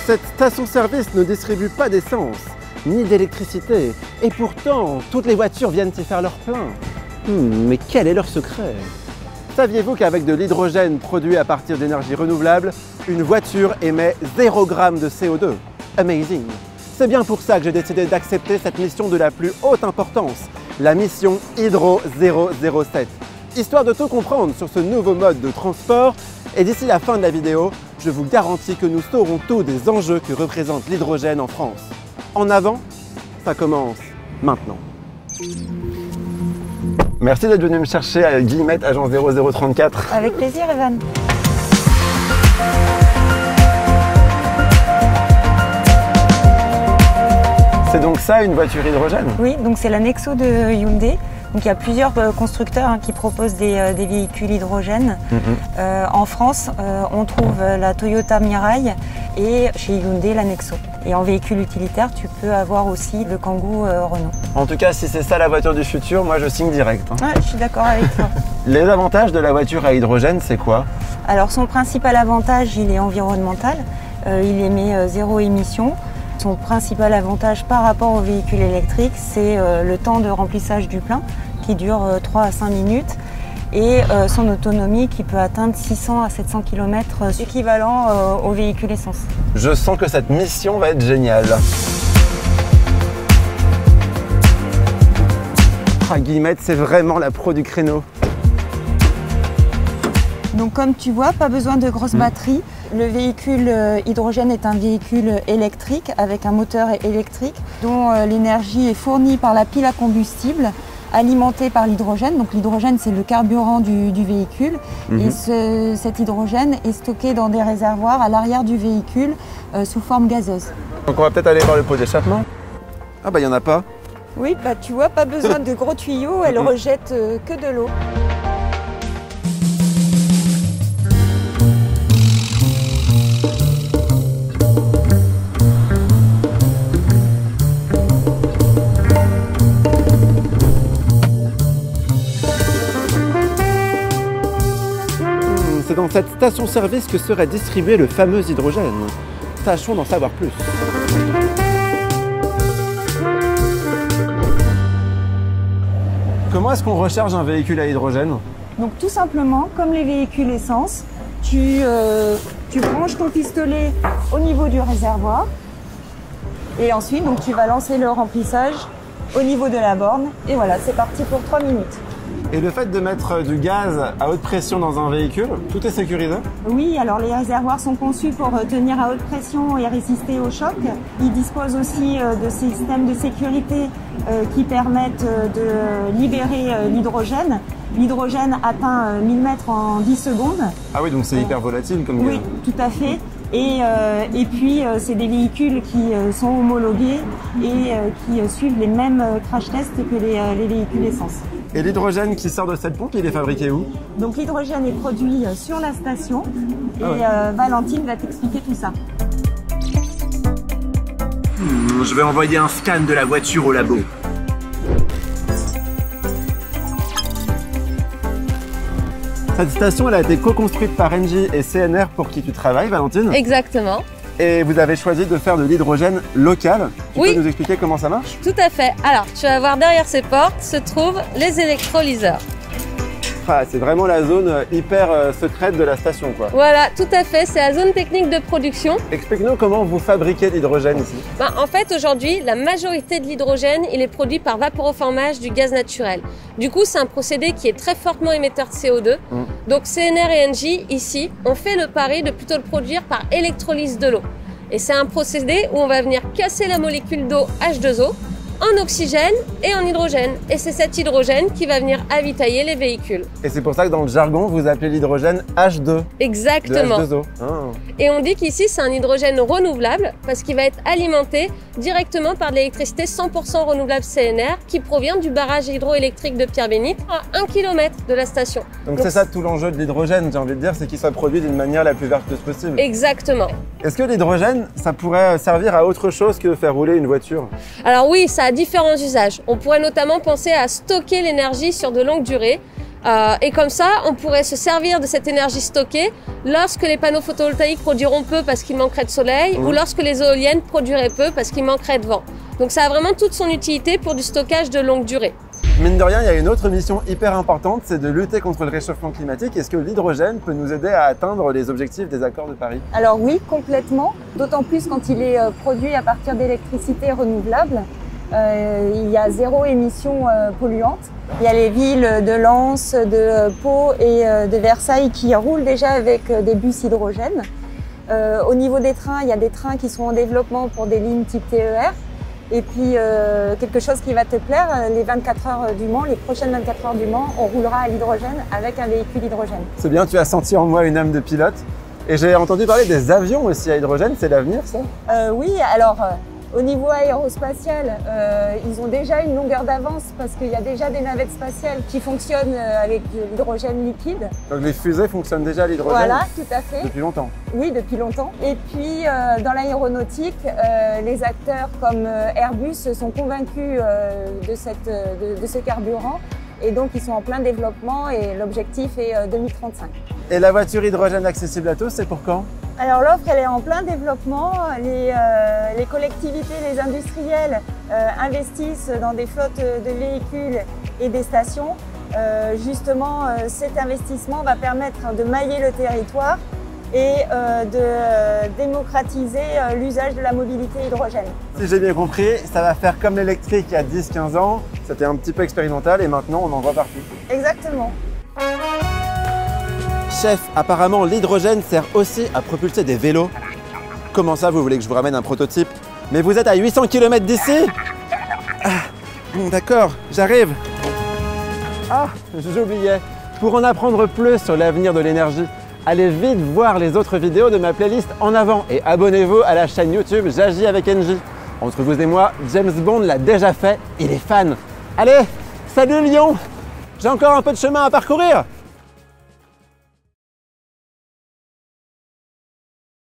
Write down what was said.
Cette station-service ne distribue pas d'essence, ni d'électricité, et pourtant, toutes les voitures viennent y faire leur plein. Mais quel est leur secret? Saviez-vous qu'avec de l'hydrogène produit à partir d'énergie renouvelable, une voiture émet 0 g de CO2? Amazing! C'est bien pour ça que j'ai décidé d'accepter cette mission de la plus haute importance, la mission Hydro 007. Histoire de tout comprendre sur ce nouveau mode de transport, et d'ici la fin de la vidéo, je vous garantis que nous saurons tout des enjeux que représente l'hydrogène en France. En avant, ça commence maintenant. Merci d'être venu me chercher à Guillemette, agence 0034. Avec plaisir, Evan. C'est donc ça une voiture hydrogène? Oui, donc c'est la Nexo de Hyundai. Donc il y a plusieurs constructeurs qui proposent des véhicules hydrogène. En France, on trouve la Toyota Mirai et chez Hyundai la Nexo. Et en véhicule utilitaire, tu peux avoir aussi le Kangoo Renault. En tout cas, si c'est ça la voiture du futur, moi je signe direct. Ouais, je suis d'accord avec toi. Les avantages de la voiture à hydrogène, c'est quoi? Alors son principal avantage, il est environnemental. Il émet 0 émission. Son principal avantage par rapport au véhicule électrique, c'est le temps de remplissage du plein qui dure 3 à 5 minutes et son autonomie qui peut atteindre 600 à 700 km, équivalent au véhicule essence. Je sens que cette mission va être géniale. Ah, Guillemette, c'est vraiment la pro du créneau. Donc comme tu vois, pas besoin de grosses batteries. Le véhicule hydrogène est un véhicule électrique avec un moteur électrique dont l'énergie est fournie par la pile à combustible alimentée par l'hydrogène. Donc l'hydrogène, c'est le carburant du véhicule et cet hydrogène est stocké dans des réservoirs à l'arrière du véhicule sous forme gazeuse. Donc on va peut-être aller voir le pot d'échappement. Ah bah il n'y en a pas. Oui, bah tu vois, pas besoin de gros tuyaux, elle rejette que de l'eau. C'est dans cette station-service que serait distribué le fameux hydrogène. Tâchons d'en savoir plus. Comment est-ce qu'on recharge un véhicule à hydrogène? Donc tout simplement, comme les véhicules essence, tu branches ton pistolet au niveau du réservoir et ensuite donc, tu vas lancer le remplissage au niveau de la borne et voilà, c'est parti pour 3 minutes. Et le fait de mettre du gaz à haute pression dans un véhicule, tout est sécurisé? Oui, alors les réservoirs sont conçus pour tenir à haute pression et résister au choc. Ils disposent aussi de systèmes de sécurité qui permettent de libérer l'hydrogène. L'hydrogène atteint 1000 mètres en 10 secondes. Ah oui, donc c'est hyper volatile comme gaz. Oui, tout à fait. Et puis, c'est des véhicules qui sont homologués et qui suivent les mêmes crash tests que les véhicules essence. Et l'hydrogène qui sort de cette pompe, il est fabriqué où? Donc l'hydrogène est produit sur la station et Valentine va t'expliquer tout ça. Je vais envoyer un scan de la voiture au labo. Cette station, elle a été co-construite par Engie et CNR pour qui tu travailles, Valentine? Exactement. Et vous avez choisi de faire de l'hydrogène local. Tu peux nous expliquer comment ça marche? Tout à fait. Alors, tu vas voir derrière ces portes se trouvent les électrolyseurs. Ah, c'est vraiment la zone hyper secrète de la station, quoi. Voilà, tout à fait. C'est la zone technique de production. Explique-nous comment vous fabriquez l'hydrogène ici. En fait, aujourd'hui, la majorité de l'hydrogène, il est produit par vaporoformage du gaz naturel. Du coup, c'est un procédé qui est très fortement émetteur de CO2. Donc, CNR et Engie, ici, ont fait le pari de plutôt le produire par électrolyse de l'eau. Et c'est un procédé où on va venir casser la molécule d'eau H2O en oxygène et en hydrogène. Et c'est cet hydrogène qui va venir avitailler les véhicules. Et c'est pour ça que dans le jargon, vous appelez l'hydrogène H2. Exactement. De H2O. Et on dit qu'ici, c'est un hydrogène renouvelable parce qu'il va être alimenté directement par de l'électricité 100% renouvelable CNR qui provient du barrage hydroélectrique de Pierre-Bénite à 1 km de la station. Donc c'est ça tout l'enjeu de l'hydrogène, j'ai envie de dire, c'est qu'il soit produit d'une manière la plus vertueuse possible. Exactement. Est-ce que l'hydrogène, ça pourrait servir à autre chose que faire rouler une voiture? Alors oui, ça a différents usages. On pourrait notamment penser à stocker l'énergie sur de longues durées Et comme ça, on pourrait se servir de cette énergie stockée lorsque les panneaux photovoltaïques produiront peu parce qu'il manquerait de soleil ou lorsque les éoliennes produiraient peu parce qu'il manquerait de vent. Donc ça a vraiment toute son utilité pour du stockage de longue durée. Mine de rien, il y a une autre mission hyper importante, c'est de lutter contre le réchauffement climatique. Est-ce que l'hydrogène peut nous aider à atteindre les objectifs des accords de Paris? Alors oui, complètement, d'autant plus quand il est produit à partir d'électricité renouvelable. Il y a 0 émission polluante. Il y a les villes de Lens, de Pau et de Versailles qui roulent déjà avec des bus hydrogène. Au niveau des trains, il y a des trains qui sont en développement pour des lignes type TER. Et puis, quelque chose qui va te plaire, les 24 heures du Mans, les prochaines 24 heures du Mans, on roulera à l'hydrogène avec un véhicule hydrogène. C'est bien, tu as senti en moi une âme de pilote. Et j'ai entendu parler des avions aussi à hydrogène, c'est l'avenir ça? Oui, alors au niveau aérospatial, ils ont déjà une longueur d'avance parce qu'il y a déjà des navettes spatiales qui fonctionnent avec de l'hydrogène liquide. Donc les fusées fonctionnent déjà à l'hydrogène? Voilà, tout à fait. Depuis longtemps? Oui, depuis longtemps. Et puis dans l'aéronautique, les acteurs comme Airbus sont convaincus de ce carburant. Et donc, ils sont en plein développement et l'objectif est 2035. Et la voiture hydrogène accessible à tous, c'est pour quand? Alors l'offre, elle est en plein développement. Les collectivités, les industriels investissent dans des flottes de véhicules et des stations. Justement, cet investissement va permettre de mailler le territoire et de démocratiser l'usage de la mobilité hydrogène. Si j'ai bien compris, ça va faire comme l'électrique il y a 10-15 ans. C'était un petit peu expérimental et maintenant on en voit partout. Exactement. Chef, apparemment l'hydrogène sert aussi à propulser des vélos. Comment ça, vous voulez que je vous ramène un prototype? Mais vous êtes à 800 km d'ici? D'accord, j'arrive. Ah, j'oubliais. Pour en apprendre plus sur l'avenir de l'énergie, allez vite voir les autres vidéos de ma playlist En Avant et abonnez-vous à la chaîne YouTube J'agis avec Engie. Entre vous et moi, James Bond l'a déjà fait, il est fan. Allez, salut Lyon! J'ai encore un peu de chemin à parcourir.